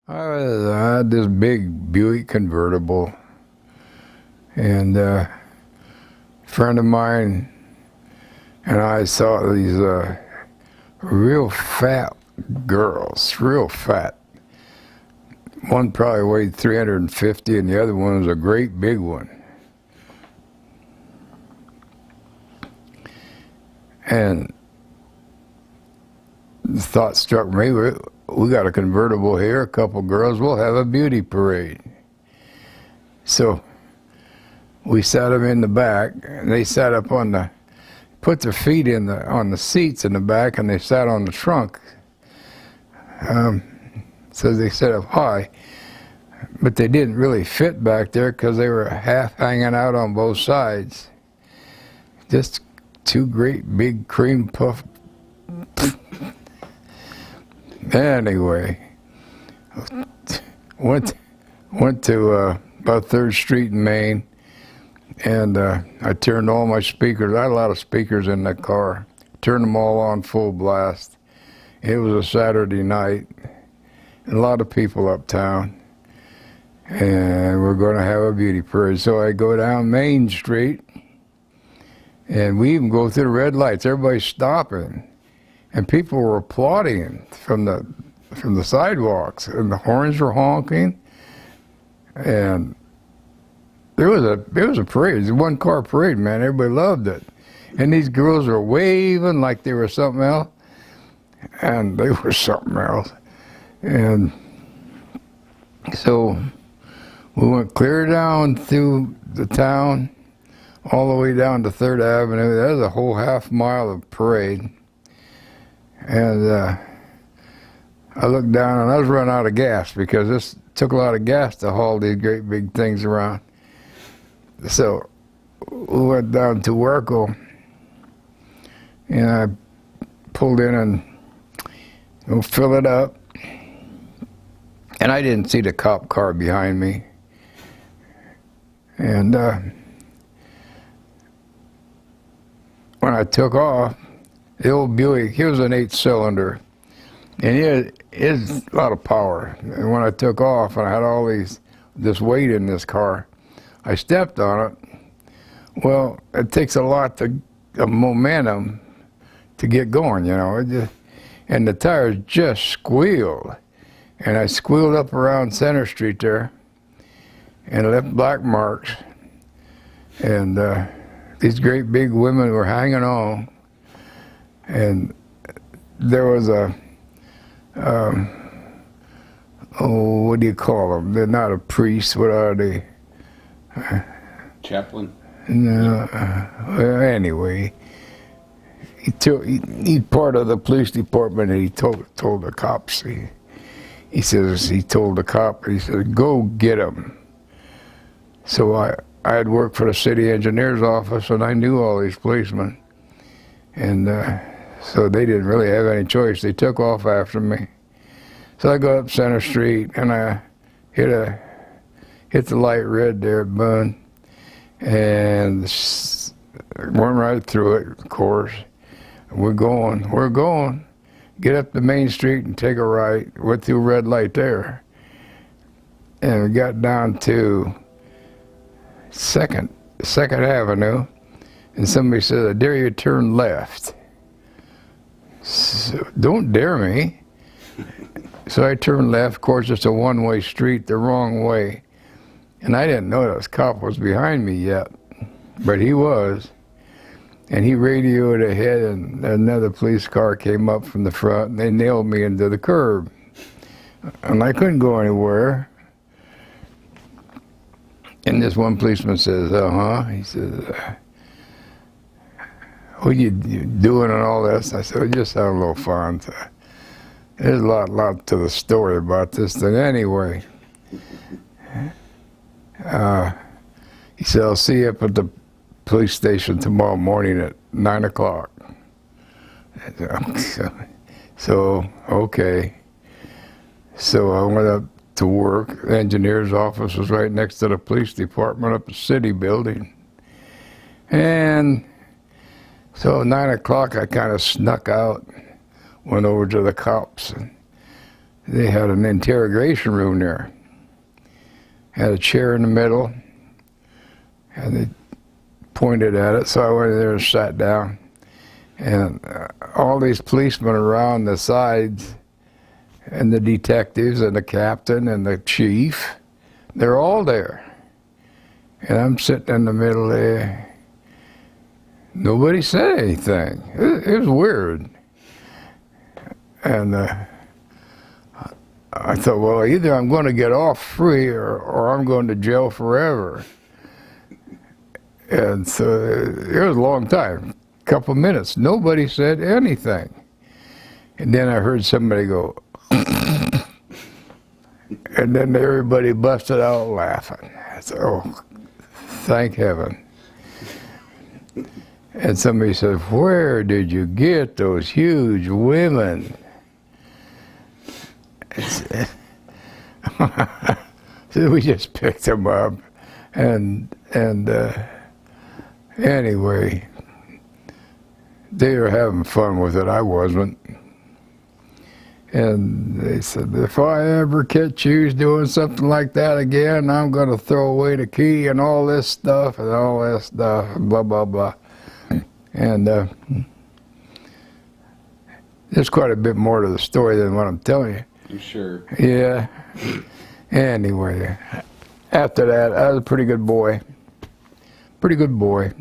I had this big Buick convertible, and a friend of mine and I saw these real fat girls, real fat. One probably weighed 350, and the other one was a great big one. And the thought struck me, we got a convertible here, a couple girls, we'll have a beauty parade. So we sat them in the back, and they sat up on the, put their feet on the seats in the back, and they sat on the trunk. So they sat up high, but they didn't really fit back there because they were half hanging out on both sides. Just two great big cream puff. Anyway, went to about 3rd Street in Maine, and I turned all my speakers. I had a lot of speakers in that car. Turned them all on full blast. It was a Saturday night, and a lot of people uptown, and we're going to have a beauty parade. So I go down Main Street, and we even go through the red lights. Everybody's stopping. And people were applauding from the sidewalks, and the horns were honking, and there was a parade. It was a one-car parade, man. Everybody loved it, and these girls were waving like they were something else, and they were something else. And so we went clear down through the town, all the way down to 3rd Avenue. That was a whole half-mile of parade. And I looked down, and I was running out of gas because this took a lot of gas to haul these great big things around. So we went down to Werkle, and I pulled in and fill it up. And I didn't see the cop car behind me. And when I took off, the old Buick, he was an 8-cylinder, and he had a lot of power. And when I took off, and I had all this weight in this car, I stepped on it. Well, it takes a lot of momentum to get going, you know. And the tires just squealed. And I squealed up around Center Street there, and left black marks. And these great big women were hanging on. And there was what do you call them? They're not a priest. What are they? Chaplain? No. Well, anyway, he's part of the police department, and he told the cops. He told the cop, he said, go get him. So I had worked for the city engineer's office, and I knew all these policemen. And so they didn't really have any choice. They took off after me. So I go up Center Street, and I hit the light red there at Boone, and went right through it, of course. We're going. Get up the Main Street and take a right. Went through a red light there. And we got down to Second Avenue, and somebody said, I dare you to turn left. So, don't dare me. So I turned left. Of course, it's a one-way street the wrong way. And I didn't know this cop was behind me yet, but he was. And he radioed ahead, and another police car came up from the front, and they nailed me into the curb. And I couldn't go anywhere. And this one policeman says, he says, what are you doing and all this? I said, just having a little fun. There's a lot to the story about this thing. Anyway, he said, I'll see you up at the police station tomorrow morning at 9 o'clock. So, okay. So I went up to work. The engineer's office was right next to the police department up the city building. And so at 9 o'clock, I kind of snuck out, went over to the cops, and they had an interrogation room there. Had a chair in the middle, and they pointed at it, so I went in there and sat down. And all these policemen around the sides, and the detectives, and the captain, and the chief, they're all there. And I'm sitting in the middle there. Nobody said anything. It was weird. And I thought, well, either I'm going to get off free or I'm going to jail forever. And so it was a long time, a couple of minutes. Nobody said anything. And then I heard somebody go, and then everybody busted out laughing. I said, oh, thank heaven. And somebody said, where did you get those huge women? So we just picked them up, and anyway, they were having fun with it. I wasn't. And they said, if I ever catch you doing something like that again, I'm going to throw away the key and all this stuff and all that stuff, and blah, blah, blah. And there's quite a bit more to the story than what I'm telling you. I'm sure. Yeah. Anyway, after that, I was a pretty good boy. Pretty good boy.